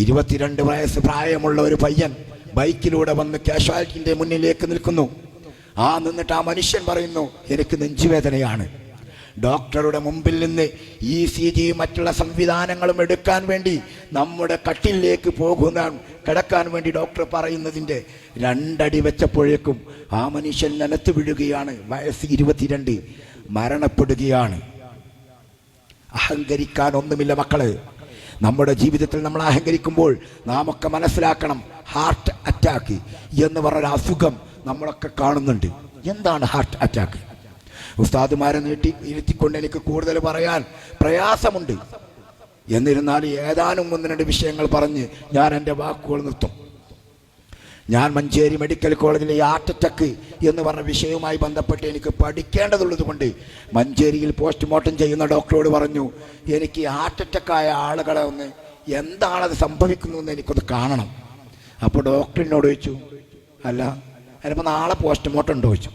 22 വയസ്സ് പ്രായമുള്ള ഒരു പയ്യൻ ബൈക്കിലൂടെ വന്ന് കാഷ്വാലിറ്റിന്റെ മുന്നിലേക്ക് നിൽക്കുന്നു. നിന്നിട്ട് ആ മനുഷ്യൻ പറയുന്നു, എനിക്ക് നെഞ്ചുവേദനയാണ്. ഡോക്ടറുടെ മുമ്പിൽ നിന്ന് ECG മറ്റുള്ള സംവിധാനങ്ങളും എടുക്കാൻ വേണ്ടി നമ്മുടെ കട്ടിലേക്ക് കിടക്കാൻ വേണ്ടി ഡോക്ടർ പറയുന്നതിൻ്റെ 2 അടി വെച്ചപ്പോഴേക്കും ആ മനുഷ്യൻ നിലത്ത് വീഴുകയാണ്. വയസ്സ് 22, മരണപ്പെടുകയാണ്. അഹങ്കരിക്കാൻ ഒന്നുമില്ല മക്കള്. നമ്മുടെ ജീവിതത്തിൽ നമ്മൾ അഹങ്കരിക്കുമ്പോൾ നാം ഒക്കെ മനസ്സിലാക്കണം, ഹാർട്ട് അറ്റാക്ക് എന്ന് പറഞ്ഞൊരു അസുഖം നമ്മളൊക്കെ കാണുന്നുണ്ട്. എന്താണ് ഹാർട്ട് അറ്റാക്ക്? ഉസ്താദുമാരെ ഇരുത്തിക്കൊണ്ട് എനിക്ക് കൂടുതൽ പറയാൻ പ്രയാസമുണ്ട്. എന്നിരുന്നാൽ ഏതാനും 1-2 വിഷയങ്ങൾ പറഞ്ഞ് ഞാൻ എൻ്റെ വാക്കുകൾ നിർത്തും. ഞാൻ മഞ്ചേരി മെഡിക്കൽ കോളേജിലെ ഹാർട്ട് അറ്റാക്ക് എന്ന് പറഞ്ഞ വിഷയവുമായി ബന്ധപ്പെട്ട് എനിക്ക് പഠിക്കേണ്ടതുള്ളത് കൊണ്ട് മഞ്ചേരിയിൽ പോസ്റ്റ്മോർട്ടം ചെയ്യുന്ന ഡോക്ടറോട് പറഞ്ഞു, എനിക്ക് ഹാർട്ട് അറ്റാക്കായ ആളുകളെ ഒന്ന് എന്താണത് സംഭവിക്കുന്നതെന്ന് എനിക്കൊന്ന് കാണണം. അപ്പോൾ ഡോക്ടറിനോട് ചോദിച്ചു, അല്ല അതിപ്പോൾ നാളെ പോസ്റ്റ്മോർട്ടം ഉണ്ടോ ചോദിച്ചു.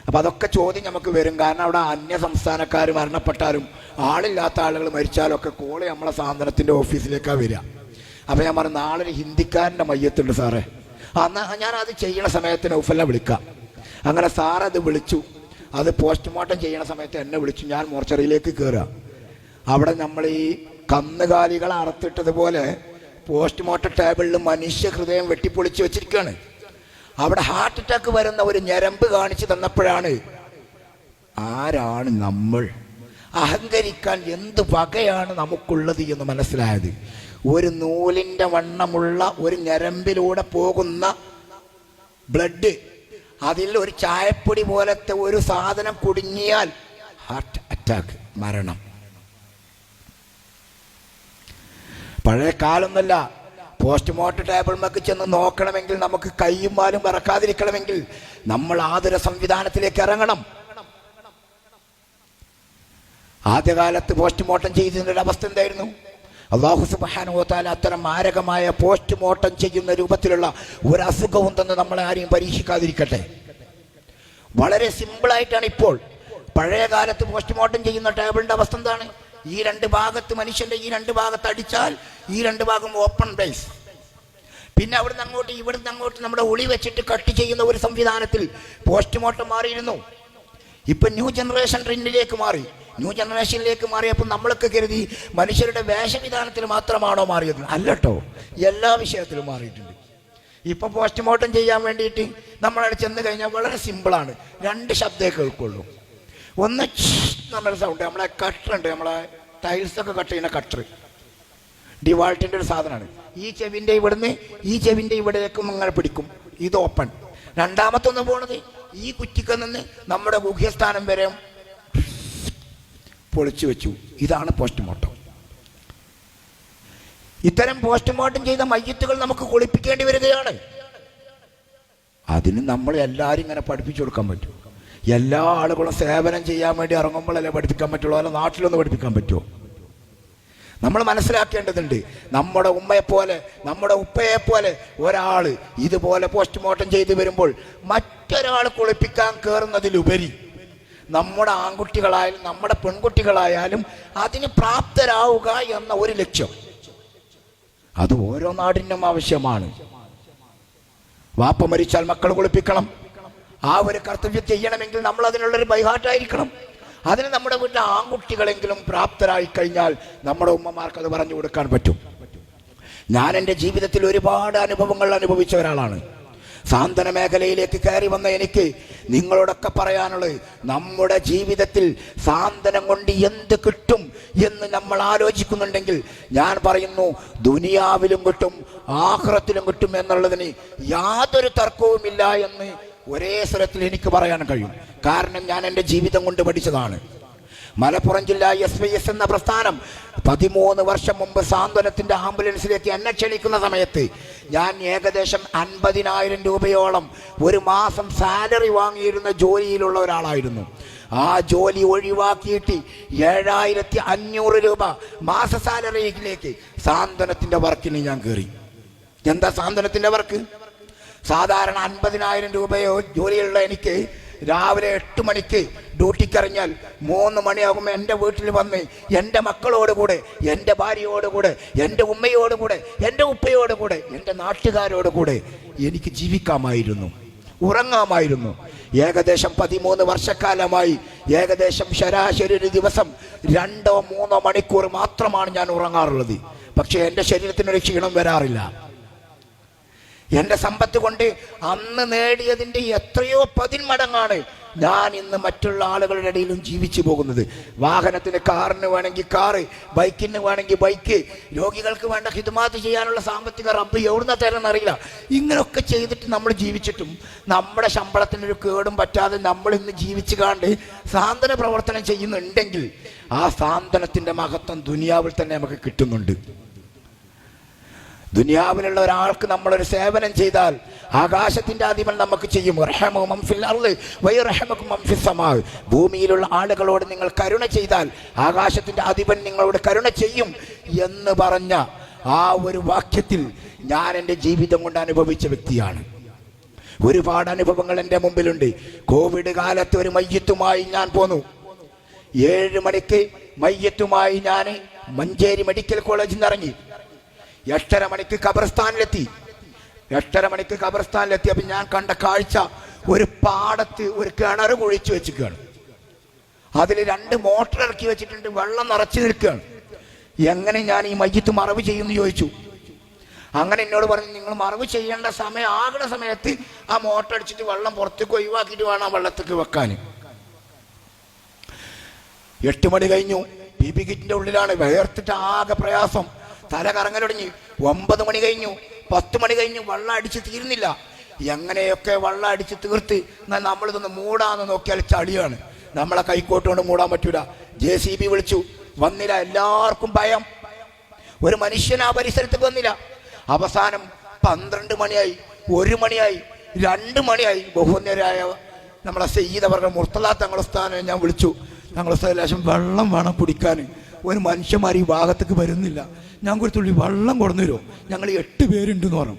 അപ്പോൾ അതൊക്കെ ചോദ്യം നമുക്ക് വരും. കാരണം അവിടെ അന്യ സംസ്ഥാനക്കാർ മരണപ്പെട്ടാലും ആളില്ലാത്ത ആളുകൾ മരിച്ചാലും ഒക്കെ കോള് നമ്മളെ സാന്ത്വനത്തിൻ്റെ ഓഫീസിലേക്കാണ് വരിക. അപ്പോൾ ഞാൻ പറഞ്ഞു, നാളെ ഒരു ഹിന്ദിക്കാരൻ്റെ മയ്യത്തുണ്ട് സാറേ, എന്നാൽ ഞാനത് ചെയ്യണ സമയത്ത് നൗഫലിനെ വിളിക്കാം. അങ്ങനെ സാറത് വിളിച്ചു. അത് പോസ്റ്റ്മോർട്ടം ചെയ്യണ സമയത്ത് എന്നെ വിളിച്ചു. ഞാൻ മോർച്ചറിയിലേക്ക് കയറുക. അവിടെ നമ്മൾ ഈ കന്നുകാലികളെ അറുത്തിട്ടതുപോലെ പോസ്റ്റ്മോർട്ടം ടേബിളിൽ മനുഷ്യ ഹൃദയം വെട്ടിപ്പൊളിച്ച് വെച്ചിരിക്കുകയാണ്. അവിടെ ഹാർട്ട് അറ്റാക്ക് വരുന്ന ഒരു ഞരമ്പ് കാണിച്ചു തന്നപ്പോഴാണ് ആരാണ് നമ്മൾ, അഹങ്കരിക്കാൻ എന്ത് വകയാണ് നമുക്കുള്ളത് എന്ന് മനസ്സിലായത്. ഒരു നൂലിൻ്റെ വണ്ണമുള്ള ഒരു ഞരമ്പിലൂടെ പോകുന്ന ബ്ലഡ്, അതിൽ ഒരു ചായപ്പൊടി പോലത്തെ ഒരു സാധനം കുടുങ്ങിയാൽ ഹാർട്ട് അറ്റാക്ക്, മരണം. പഴയ കാലമൊന്നുമല്ല. പോസ്റ്റ്മോർട്ടം ടേബിളിലേക്ക് ചെന്ന് നോക്കണമെങ്കിൽ, നമുക്ക് കയ്യും വാലും മറക്കാതിരിക്കണമെങ്കിൽ നമ്മൾ ആതുര സംവിധാനത്തിലേക്ക് ഇറങ്ങണം. ആദ്യകാലത്ത് പോസ്റ്റ്മോർട്ടം ചെയ്തതിൻ്റെ ഒരു അവസ്ഥ എന്തായിരുന്നു? അല്ലാഹു സുബ്ഹാനഹു വ തആല അത്തരം മാരകമായ പോസ്റ്റ്മോർട്ടം ചെയ്യുന്ന രൂപത്തിലുള്ള ഒരു അസുഖവും തന്നെ നമ്മളെ ആരെയും പരീക്ഷിക്കാതിരിക്കട്ടെ. വളരെ സിമ്പിളായിട്ടാണ് ഇപ്പോൾ. പഴയ കാലത്ത് പോസ്റ്റ്മോർട്ടം ചെയ്യുന്ന ടേബിളിൻ്റെ അവസ്ഥ എന്താണ്? ഈ 2 ഭാഗത്ത്, മനുഷ്യൻ്റെ ഈ 2 ഭാഗത്ത് അടിച്ചാൽ ഈ 2 ഭാഗം ഓപ്പൺ പ്ലേസ്. പിന്നെ അവിടുന്ന് അങ്ങോട്ട് നമ്മുടെ ഉളി വെച്ചിട്ട് കട്ട് ചെയ്യുന്ന ഒരു സംവിധാനത്തിൽ പോസ്റ്റ്മോർട്ടം മാറിയിരുന്നു. ഇപ്പം ന്യൂ ജനറേഷൻ ട്രെൻഡിലേക്ക് മാറി. ന്യൂ ജനറേഷനിലേക്ക് മാറിയപ്പോൾ നമ്മളൊക്കെ കരുതി മനുഷ്യരുടെ വേഷവിധാനത്തിൽ മാത്രമാണോ മാറിയത്? അല്ലട്ടോ, എല്ലാ വിഷയത്തിലും മാറിയിട്ടുണ്ട്. ഇപ്പം പോസ്റ്റ്മോർട്ടം ചെയ്യാൻ വേണ്ടിയിട്ട് നമ്മളവിടെ ചെന്ന് കഴിഞ്ഞാൽ വളരെ സിമ്പിളാണ്. 2 ശബ്ദമേ കേൾക്കുള്ളൂ. ഒന്ന് എന്നൊരു സൗണ്ട്. നമ്മളെ കട്ടറുണ്ട്, നമ്മളെ ടൈൽസൊക്കെ കട്ട് ചെയ്യുന്ന കട്ടർ, ഡിവാൾട്ടിൻ്റെ ഒരു സാധനമാണ്. ഈ ചെവിൻ്റെ ഇവിടുന്ന് ഈ ചെവിൻ്റെ ഇവിടേക്കും അങ്ങനെ പിടിക്കും. ഇത് ഓപ്പൺ. രണ്ടാമത്തൊന്ന് പോണത് ഈ കുറ്റിക്ക് നിന്ന് നമ്മുടെ ഗുഹ്യസ്ഥാനം വരെ പൊളിച്ചു വെച്ചു. ഇതാണ് പോസ്റ്റ്മോർട്ടം. ഇത്തരം പോസ്റ്റ്മോർട്ടം ചെയ്ത മയ്യത്തുകൾ നമുക്ക് കുളിപ്പിക്കേണ്ടി വരികയാണ്. അതിന് നമ്മൾ എല്ലാവരും ഇങ്ങനെ പഠിപ്പിച്ചു കൊടുക്കാൻ പറ്റും. എല്ലാ ആളുകളും സേവനം ചെയ്യാൻ വേണ്ടി ഇറങ്ങുമ്പോഴല്ലേ പഠിപ്പിക്കാൻ പറ്റുള്ളൂ. അല്ല നാട്ടിലൊന്ന് പഠിപ്പിക്കാൻ പറ്റുമോ? നമ്മൾ മനസ്സിലാക്കേണ്ടതുണ്ട്. നമ്മുടെ ഉമ്മയെപ്പോലെ, നമ്മുടെ ഉപ്പയെപ്പോലെ ഒരാൾ ഇതുപോലെ പോസ്റ്റ്മോർട്ടം ചെയ്ത് വരുമ്പോൾ മറ്റൊരാൾ കുളിപ്പിക്കാൻ കയറുന്നതിലുപരി നമ്മുടെ ആൺകുട്ടികളായാലും നമ്മുടെ പെൺകുട്ടികളായാലും അതിന് പ്രാപ്തരാവുക എന്ന ഒരു ലക്ഷ്യം, അത് ഓരോ നാടിനും ആവശ്യമാണ്. വാപ്പ മരിച്ചാൽ മക്കൾ കുളിപ്പിക്കണം. ആ ഒരു കർത്തവ്യം ചെയ്യണമെങ്കിൽ നമ്മൾ അതിനുള്ളൊരു ബൈഹാർട്ടായിരിക്കണം. അതിന് നമ്മുടെ വീട്ടിലെ ആൺകുട്ടികളെങ്കിലും പ്രാപ്തരായി കഴിഞ്ഞാൽ നമ്മുടെ ഉമ്മമാർക്ക് അത് പറഞ്ഞു കൊടുക്കാൻ പറ്റും. ഞാൻ എൻ്റെ ജീവിതത്തിൽ ഒരുപാട് അനുഭവങ്ങൾ അനുഭവിച്ച ഒരാളാണ്. സാന്ത്വന മേഖലയിലേക്ക് കയറി വന്ന എനിക്ക് നിങ്ങളോടൊക്കെ പറയാനുള്ളത്, നമ്മുടെ ജീവിതത്തിൽ സാന്ത്വനം കൊണ്ട് എന്ത് കിട്ടും എന്ന് നമ്മൾ ആലോചിക്കുന്നുണ്ടെങ്കിൽ ഞാൻ പറയുന്നു, ദുനിയാവിലും കിട്ടും ആഖിറത്തിലും കിട്ടും എന്നുള്ളതിന് യാതൊരു തർക്കവുമില്ല എന്ന് ഒരേ സ്വരത്തിൽ എനിക്ക് പറയാൻ കഴിയും. കാരണം ഞാൻ എൻ്റെ ജീവിതം കൊണ്ട് പഠിച്ചതാണ്. മലപ്പുറം ജില്ലാ SYS എന്ന പ്രസ്ഥാനം 13 വർഷം മുമ്പ് സാന്ത്വനത്തിൻ്റെ ആംബുലൻസിലേക്ക് എന്നെ ക്ഷണിക്കുന്ന സമയത്ത് ഞാൻ ഏകദേശം 50,000 രൂപയോളം ഒരു മാസം സാലറി വാങ്ങിയിരുന്ന ജോലിയിലുള്ള ഒരാളായിരുന്നു. ആ ജോലി ഒഴിവാക്കിയിട്ട് 7,500 രൂപ മാസ സാലറിയിലേക്ക് സാന്ത്വനത്തിൻ്റെ വർക്കിന് ഞാൻ കയറി. എന്താ സാന്ത്വനത്തിൻ്റെ വർക്ക്? സാധാരണ 50,000 രൂപയോ ജോലിയുള്ള എനിക്ക് രാവിലെ 8 മണിക്ക് ഡ്യൂട്ടിക്കിറങ്ങിയാൽ 3 മണിയാകുമ്പോൾ എൻ്റെ വീട്ടിൽ വന്ന് എൻ്റെ മക്കളോടുകൂടെ, എൻ്റെ ഭാര്യയോടുകൂടെ, എൻ്റെ ഉമ്മയോടുകൂടെ, എൻ്റെ ഉപ്പയോടുകൂടെ, എൻ്റെ നാട്ടുകാരോടുകൂടെ എനിക്ക് ജീവിക്കാമായിരുന്നു, ഉറങ്ങാമായിരുന്നു. ഏകദേശം 13 വർഷക്കാലമായി ഏകദേശം ശരാശരി ഒരു ദിവസം 2-3 മണിക്കൂർ മാത്രമാണ് ഞാൻ ഉറങ്ങാറുള്ളത്. പക്ഷേ എൻ്റെ ശരീരത്തിനൊരു ക്ഷീണം വരാറില്ല. എൻ്റെ സമ്പത്ത് കൊണ്ട് അന്ന് നേടിയതിൻ്റെ എത്രയോ 10 മടങ്ങാണ് ഞാൻ ഇന്ന് മറ്റുള്ള ആളുകളുടെ ഇടയിലും ജീവിച്ചു പോകുന്നത്. വാഹനത്തിന്, കാറിന് വേണമെങ്കിൽ കാറ്, ബൈക്കിന് വേണമെങ്കിൽ ബൈക്ക്, രോഗികൾക്ക് വേണ്ട ഹിദ്മാത്ത് ചെയ്യാനുള്ള സാമ്പത്തിക റബ്ബ് എവിടുന്ന തരുന്നറിയില്ല. ഇങ്ങനെയൊക്കെ ചെയ്തിട്ട് നമ്മൾ ജീവിച്ചിട്ടും നമ്മുടെ ശമ്പളത്തിനൊരു കേടും പറ്റാതെ നമ്മൾ ഇന്ന് ജീവിച്ചു കാണ്ട് സാന്ത്വന പ്രവർത്തനം ചെയ്യുന്നുണ്ടെങ്കിൽ ആ സാന്ത്വനത്തിൻ്റെ മഹത്വം ദുനിയാവിൽ തന്നെ നമുക്ക് കിട്ടുന്നുണ്ട്. ദുനിയാവിലുള്ള ഒരാൾക്ക് നമ്മളൊരു സേവനം ചെയ്താൽ ആകാശത്തിന്റെ അധിപൻ നമുക്ക് ചെയ്യും. ഭൂമിയിലുള്ള ആളുകളോട് നിങ്ങൾ കരുണ ചെയ്താൽ ആകാശത്തിന്റെ അധിപൻ നിങ്ങളോട് കരുണ ചെയ്യും എന്ന് പറഞ്ഞ ആ ഒരു വാക്യത്തിൽ ഞാൻ എൻ്റെ ജീവിതം കൊണ്ട് അനുഭവിച്ച വ്യക്തിയാണ്. ഒരുപാട് അനുഭവങ്ങൾ എൻ്റെ മുമ്പിലുണ്ട്. കോവിഡ് കാലത്ത് ഒരു മയ്യത്തുമായി ഞാൻ പോന്നു. 7 മണിക്ക് മയ്യത്തുമായി ഞാൻ മഞ്ചേരി മെഡിക്കൽ കോളേജിൽ നിന്ന് ഇറങ്ങി. 8:30 മണിക്ക് ഖബർസ്ഥാനിലെത്തി. 8:30 മണിക്ക് ഖബർസ്ഥാനിലെത്തി. അപ്പം ഞാൻ കണ്ട കാഴ്ച, ഒരു പാടത്ത് ഒരു കിണർ കുഴിച്ചു വെച്ചിരിക്കുകയാണ്. അതിൽ 2 മോട്ടർ ഇറക്കി വെച്ചിട്ടുണ്ട്, വെള്ളം നിറച്ചു നിൽക്കുകയാണ്. എങ്ങനെ ഞാൻ ഈ മയ്യത്ത് മറവ് ചെയ്യുമെന്ന് ചോദിച്ചു. അങ്ങനെ എന്നോട് പറഞ്ഞു, നിങ്ങൾ മറവ് ചെയ്യേണ്ട സമയം ആകുന്ന സമയത്ത് ആ മോട്ടർ അടിച്ചിട്ട് വെള്ളം പുറത്തേക്ക് ഒഴിവാക്കിയിട്ട് വേണം വെള്ളത്തേക്ക് വെക്കാൻ. 8 മണി കഴിഞ്ഞു. PPE കിറ്റിന്റെ ഉള്ളിലാണ്, വേർത്തിട്ട് ആകെ പ്രയാസം, തല കറങ്ങലൊടിഞ്ഞ്. 9 മണി കഴിഞ്ഞു, 10 മണി കഴിഞ്ഞു, വെള്ളം അടിച്ച് തീരുന്നില്ല. എങ്ങനെയൊക്കെ വെള്ളം അടിച്ച് തീർത്ത് നമ്മളിതൊന്ന് മൂടാന്ന് നോക്കിയാൽ ചളിയാണ്. നമ്മളെ കൈക്കോട്ട് കൊണ്ട് മൂടാൻ പറ്റൂല. JCB വിളിച്ചു, വന്നില്ല. എല്ലാവർക്കും ഭയം. ഒരു മനുഷ്യൻ ആ പരിസരത്തേക്ക് വന്നില്ല. അവസാനം 12 മണിയായി, 1 മണിയായി, 2 മണിയായി. ബഹുമാന്യരായ നമ്മളെ സയ്യിദ് അവരുടെ മുർത്തല തങ്ങളുടെ സ്ഥാനം ഞാൻ വിളിച്ചു. ഞങ്ങളുടെ സ്ഥലം വെള്ളം വേണം കുടിക്കാൻ. ഒരു മനുഷ്യന്മാർ ഈ ഭാഗത്തേക്ക് വരുന്നില്ല. ഞാൻ ഒരു തുള്ളി വെള്ളം കൊടുന്നുതരുമോ? ഞങ്ങൾ 8 പേരുണ്ടെന്ന് പറഞ്ഞു.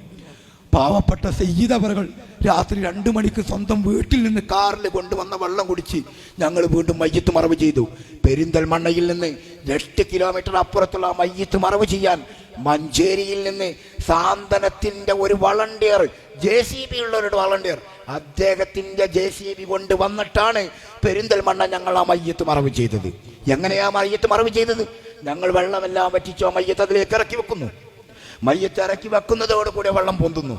പാവപ്പെട്ട സയ്യിദ് അവറുകൾ രാത്രി 2 മണിക്ക് സ്വന്തം വീട്ടിൽ നിന്ന് കാറിൽ കൊണ്ടുവന്ന വെള്ളം കുടിച്ച് ഞങ്ങൾ വീണ്ടും മയ്യത്ത് മറവ് ചെയ്തു. പെരിന്തൽമണ്ണയിൽ നിന്ന് 8 കിലോമീറ്റർ അപ്പുറത്തുള്ള മയ്യത്ത് മറവ് ചെയ്യാൻ മഞ്ചേരിയിൽ നിന്ന് സാന്ത്വനത്തിൻ്റെ ഒരു വളണ്ടിയർ, JCB ഉള്ളവരുടെ വളണ്ടിയർ, അദ്ദേഹത്തിൻ്റെ JCB കൊണ്ട് വന്നിട്ടാണ് പെരിന്തൽമണ്ണ ഞങ്ങൾ ആ മയ്യത്ത് മറവ് ചെയ്തത്. എങ്ങനെയാ മയ്യത്ത് മറവ് ചെയ്തത്? ഞങ്ങൾ വെള്ളമെല്ലാം വറ്റിച്ചോ മയ്യത്ത് അതിലേക്ക് ഇറക്കി വെക്കുന്നു. മയ്യത്ത് ഇറക്കി വെക്കുന്നതോടുകൂടെ വെള്ളം പൊന്തുന്നു.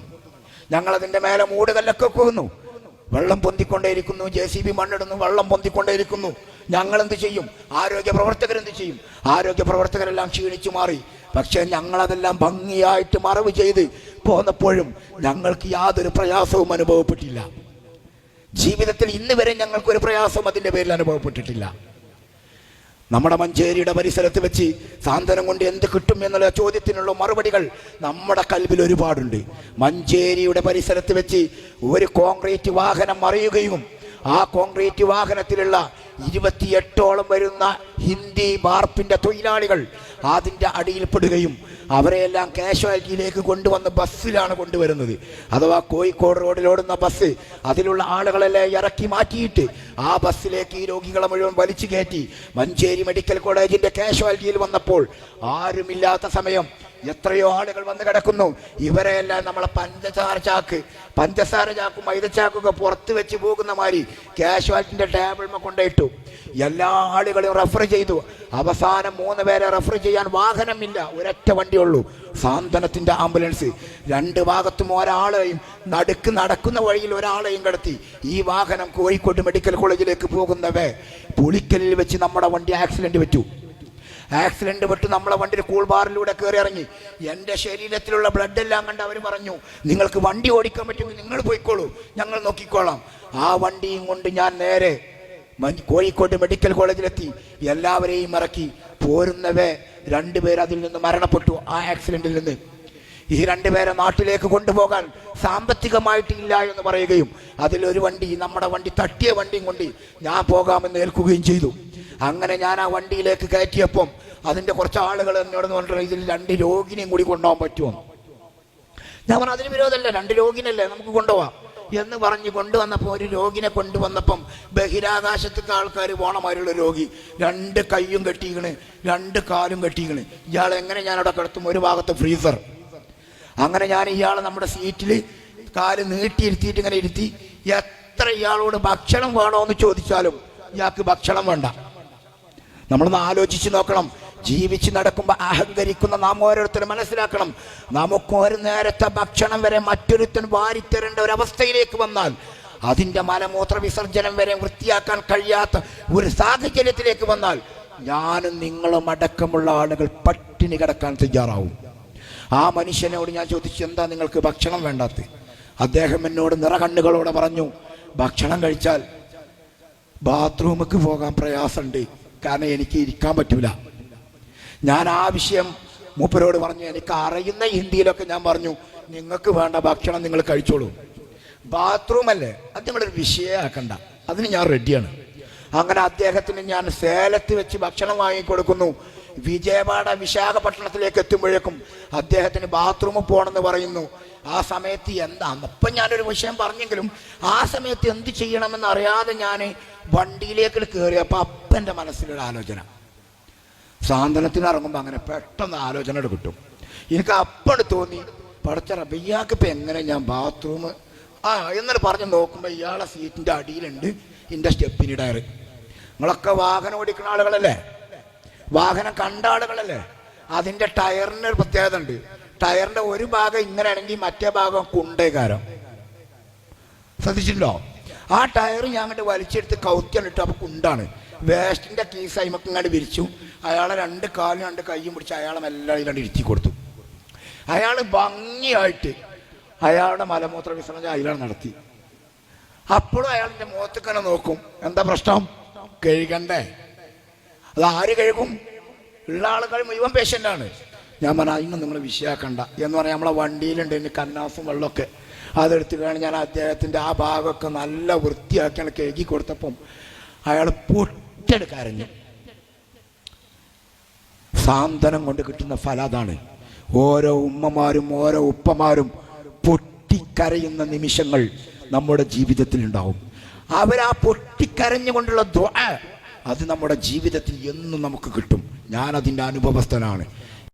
ഞങ്ങളതിൻ്റെ മേലെ മൂടുകല്ലൊക്കെ വെക്കുന്നു. വെള്ളം പൊന്തിക്കൊണ്ടേയിരിക്കുന്നു. JCB മണ്ണിടുന്നു, വെള്ളം പൊന്തിക്കൊണ്ടേയിരിക്കുന്നു. ഞങ്ങൾ എന്ത് ചെയ്യും? ആരോഗ്യ പ്രവർത്തകരെന്ത് ചെയ്യും? ആരോഗ്യ പ്രവർത്തകരെല്ലാം ക്ഷീണിച്ചു മാറി. പക്ഷെ ഞങ്ങളതെല്ലാം ഭംഗിയായിട്ട് മറവ് ചെയ്ത് പോന്നപ്പോഴും ഞങ്ങൾക്ക് യാതൊരു പ്രയാസവും അനുഭവപ്പെട്ടില്ല. ജീവിതത്തിൽ ഇന്ന് വരെ ഞങ്ങൾക്കൊരു പ്രയാസവും അതിൻ്റെ പേരിൽ അനുഭവപ്പെട്ടിട്ടില്ല. നമ്മുടെ മഞ്ചേരിയുടെ പരിസരത്ത് വെച്ച് സാന്ത്വനം കൊണ്ട് എന്ത് കിട്ടും എന്നുള്ള ചോദ്യത്തിനുള്ള മറുപടികൾ നമ്മുടെ കൽവിൽ ഒരുപാടുണ്ട്. മഞ്ചേരിയുടെ പരിസരത്ത് വെച്ച് ഒരു കോൺക്രീറ്റ് വാഹനം മറിയുകയും ആ കോൺക്രീറ്റ് വാഹനത്തിലുള്ള 28ഓളം വരുന്ന ഹിന്ദി ബാർപ്പിന്റെ തൊഴിലാളികൾ അതിൻ്റെ അടിയിൽപ്പെടുകയും അവരെയെല്ലാം കാഷ്വാലിറ്റിയിലേക്ക് കൊണ്ടുവന്ന് ബസ്സിലാണ് കൊണ്ടുവരുന്നത്. അഥവാ കോഴിക്കോട് റോഡിലോടുന്ന ബസ്, അതിലുള്ള ആളുകളെല്ലാം ഇറക്കി മാറ്റിയിട്ട് ആ ബസ്സിലേക്ക് ഈ രോഗികളെ മുഴുവൻ വലിച്ചു കയറ്റി മഞ്ചേരി മെഡിക്കൽ കോളേജിന്റെ കാഷ്വാലിറ്റിയിൽ വന്നപ്പോൾ ആരുമില്ലാത്ത സമയം എത്രയോ ആളുകൾ വന്ന് കിടക്കുന്നു. ഇവരെയെല്ലാം നമ്മളെ പഞ്ചസാര ചാക്കും മൈദച്ചാക്കൊക്കെ പുറത്ത് വെച്ച് പോകുന്ന മാതിരി കാഷ്വാലിറ്റിന്റെ ടേബിളിൽ കൊണ്ടുപോയിട്ടു. എല്ലാ ആളുകളെയും റെഫർ ചെയ്തു. അവസാനം 3 പേരെ റെഫർ ചെയ്യാൻ വാഹനമില്ല, ഒരൊറ്റ വണ്ടിയുള്ളൂ, സാന്ത്വനത്തിന്റെ ആംബുലൻസ്. 2 ഭാഗത്തും ഒരാളെയും നടുക്ക് നടക്കുന്ന വഴിയിൽ ഒരാളെയും കിടത്തി. ഈ വാഹനം കോഴിക്കോട് മെഡിക്കൽ കോളേജിലേക്ക് പോകുന്നവേ പുളിക്കലിൽ വെച്ച് നമ്മുടെ വണ്ടി ആക്സിഡന്റ് പറ്റു. ആക്സിഡന്റ് പെട്ട് നമ്മളെ വണ്ടിയിൽ കൂൾ ബാറിലൂടെ കയറി ഇറങ്ങി. എൻ്റെ ശരീരത്തിലുള്ള ബ്ലഡ് എല്ലാം കണ്ട് അവർ പറഞ്ഞു, നിങ്ങൾക്ക് വണ്ടി ഓടിക്കാൻ പറ്റുമെങ്കിൽ നിങ്ങൾ പോയിക്കോളൂ, ഞങ്ങൾ നോക്കിക്കോളാം. ആ വണ്ടിയും കൊണ്ട് ഞാൻ നേരെ കോഴിക്കോട് മെഡിക്കൽ കോളേജിലെത്തി. എല്ലാവരെയും ഇറക്കി. പോരുന്നവേ 2 പേർ അതിൽ നിന്ന് മരണപ്പെട്ടു ആ ആക്സിഡന്റിൽ നിന്ന്. ഈ 2 പേരെ നാട്ടിലേക്ക് കൊണ്ടുപോകാൻ സാമ്പത്തികമായിട്ടില്ല എന്ന് പറയുകയും അതിലൊരു വണ്ടി, നമ്മുടെ വണ്ടി, തട്ടിയ വണ്ടിയും കൊണ്ട് ഞാൻ പോകാമെന്ന് ഏൽക്കുകയും ചെയ്തു. അങ്ങനെ ഞാൻ ആ വണ്ടിയിലേക്ക് കയറ്റിയപ്പം അതിൻ്റെ കുറച്ച് ആളുകൾ എന്നോട് പറഞ്ഞു, ഇതിൽ 2 രോഗിനെയും കൂടി കൊണ്ടുപോകാൻ പറ്റുമോ? ഞാൻ പറഞ്ഞു, അതിന് വിരോധമല്ല, 2 രോഗിനല്ലേ നമുക്ക് കൊണ്ടുപോകാം. എന്ന് പറഞ്ഞ് കൊണ്ടുവന്നപ്പോൾ ഒരു രോഗിനെ കൊണ്ടുവന്നപ്പം ബഹിരാകാശത്തേക്ക് ആൾക്കാർ പോണമാരുള്ള രോഗി 2 കൈയും കെട്ടിക്കണ് 2 കാലും കെട്ടിക്കണ്. ഇയാൾ എങ്ങനെ ഞാനവിടെ കിടത്തും? ഒരു ഭാഗത്ത് ഫ്രീസർ. അങ്ങനെ ഞാൻ ഇയാളെ നമ്മുടെ സീറ്റിൽ കാല് നീട്ടിയിരുത്തിയിട്ട് ഇങ്ങനെ ഇരുത്തി എത്ര ഇയാളോട് ഭക്ഷണം വേണോ എന്ന് ചോദിച്ചാലും ഇയാൾക്ക് ഭക്ഷണം വേണ്ട. നമ്മളൊന്ന് ആലോചിച്ച് നോക്കണം. ജീവിച്ച് നടക്കുമ്പോൾ അഹങ്കരിക്കുന്ന നാം ഓരോരുത്തരും മനസ്സിലാക്കണം, നമുക്ക് ഒരു നേരത്തെ ഭക്ഷണം വരെ മറ്റൊരുത്തൻ വാരിത്തരേണ്ട ഒരവസ്ഥയിലേക്ക് വന്നാൽ, അതിൻ്റെ മലമൂത്ര വിസർജനം വരെ വൃത്തിയാക്കാൻ കഴിയാത്ത ഒരു സാഹചര്യത്തിലേക്ക് വന്നാൽ, ഞാനും നിങ്ങളും അടക്കമുള്ള ആളുകൾ പട്ടിണി കിടക്കാൻ തയ്യാറാവും. ആ മനുഷ്യനോട് ഞാൻ ചോദിച്ചു, എന്താ നിങ്ങൾക്ക് ഭക്ഷണം വേണ്ടാത്ത? അദ്ദേഹം എന്നോട് നിറകണ്ണുകളോടെ പറഞ്ഞു, ഭക്ഷണം കഴിച്ചാൽ ബാത്റൂമിക്ക് പോകാൻ പ്രയാസമുണ്ട്, കാരണം എനിക്ക് ഇരിക്കാൻ പറ്റൂല. ഞാൻ ആ വിഷയം മൂപ്പരോട് പറഞ്ഞു. എനിക്ക് അറിയുന്ന ഹിന്ദിയിലൊക്കെ ഞാൻ പറഞ്ഞു, നിങ്ങൾക്ക് വേണ്ട ഭക്ഷണം നിങ്ങൾ കഴിച്ചോളൂ, ബാത്റൂം അല്ലേ അത് നിങ്ങളൊരു വിഷയമാക്കണ്ട, അതിന് ഞാൻ റെഡിയാണ്. അങ്ങനെ അദ്ദേഹത്തിന് ഞാൻ സേലത്ത് വെച്ച് ഭക്ഷണം വാങ്ങിക്കൊടുക്കുന്നു. വിജയവാഡ വിശാഖപട്ടണത്തിലേക്ക് എത്തുമ്പോഴേക്കും അദ്ദേഹത്തിന് ബാത്റൂമിൽ പോകണമെന്ന് പറയുന്നു. ആ സമയത്ത് എന്താ, അപ്പം ഞാനൊരു വിഷയം പറഞ്ഞെങ്കിലും ആ സമയത്ത് എന്ത് ചെയ്യണമെന്ന് അറിയാതെ ഞാൻ വണ്ടിയിലേക്ക് കയറിയപ്പോൾ അപ്പൻ്റെ മനസ്സിലൊരു ആലോചന. സാന്ത്വനത്തിന് ഇറങ്ങുമ്പോൾ അങ്ങനെ പെട്ടെന്ന് ആലോചന കിട്ടും. എനിക്ക് അപ്പണ് തോന്നി, പടച്ച റബ്ബേ, ഇയാൾക്ക് ഇപ്പം എങ്ങനെ ഞാൻ ബാത്റൂം എന്നൊരു പറഞ്ഞ് നോക്കുമ്പോൾ ഇയാളെ സീറ്റിൻ്റെ അടിയിലുണ്ട് എൻ്റെ സ്റ്റെപ്പിന് ടയർ. നിങ്ങളൊക്കെ വാഹനം ഓടിക്കുന്ന ആളുകളല്ലേ, വാഹനം കണ്ട ആളുകളല്ലേ. അതിൻ്റെ ടയറിനൊരു പ്രത്യേകത ഉണ്ട്. ടയറിൻ്റെ ഒരു ഭാഗം ഇങ്ങനെ ആണെങ്കിൽ മറ്റേ ഭാഗം കുണ്ടേകാരം. ശ്രദ്ധിച്ചിട്ടുണ്ടോ? ആ ടയർ ഞാൻ അങ്ങോട്ട് വലിച്ചെടുത്ത് കൗത്തിയാണ് അപ്പോൾ കുണ്ടാണ്. വേസ്റ്റിൻ്റെ കീസ് അയിമക്ക് ഇങ്ങോട്ട് വിരിച്ചു. അയാളെ 2 കാലും 2 കൈയും പിടിച്ച് അയാളെ മെല്ലെ ഇല്ലാണ്ട് ഇരുത്തി കൊടുത്തു. അയാൾ ഭംഗിയായിട്ട് അയാളുടെ മലമൂത്ര വിസർജനം അയാളാണ് നടത്തി. അപ്പോഴും അയാളിൻ്റെ മുഖത്തേക്ക് തന്നെ നോക്കും. എന്താ പ്രശ്നം? കഴുകണ്ടേ? അത് ആര് കഴുകും? ഉള്ള ആളുകൾ മുഴുവൻ പേഷ്യൻ്റാണ്. ഞാൻ പറഞ്ഞ അതിനും നിങ്ങൾ വിഷയാക്കണ്ട എന്ന് പറഞ്ഞാൽ നമ്മളെ വണ്ടിയിലുണ്ട് ഇനി കന്നാസും വെള്ളമൊക്കെ, അതെടുത്ത് കഴിഞ്ഞ് ഞാൻ അദ്ദേഹത്തിൻ്റെ ആ ഭാഗമൊക്കെ നല്ല വൃത്തിയാക്കിയാണ് കഴുകി കൊടുത്തപ്പം അയാൾ പൊട്ടെടുക്കരഞ്ഞു. സാന്ത്വനം കൊണ്ട് കിട്ടുന്ന ഫലം അതാണ്. ഓരോ ഉമ്മമാരും ഓരോ ഉപ്പമാരും പൊട്ടിക്കരയുന്ന നിമിഷങ്ങൾ നമ്മുടെ ജീവിതത്തിൽ ഉണ്ടാവും. അവരാ പൊട്ടിക്കരഞ്ഞുകൊണ്ടുള്ള ദുആ അത് നമ്മുടെ ജീവിതത്തിൽ എന്നും നമുക്ക് കിട്ടും. ഞാനതിൻ്റെ അനുഭവസ്ഥനാണ്.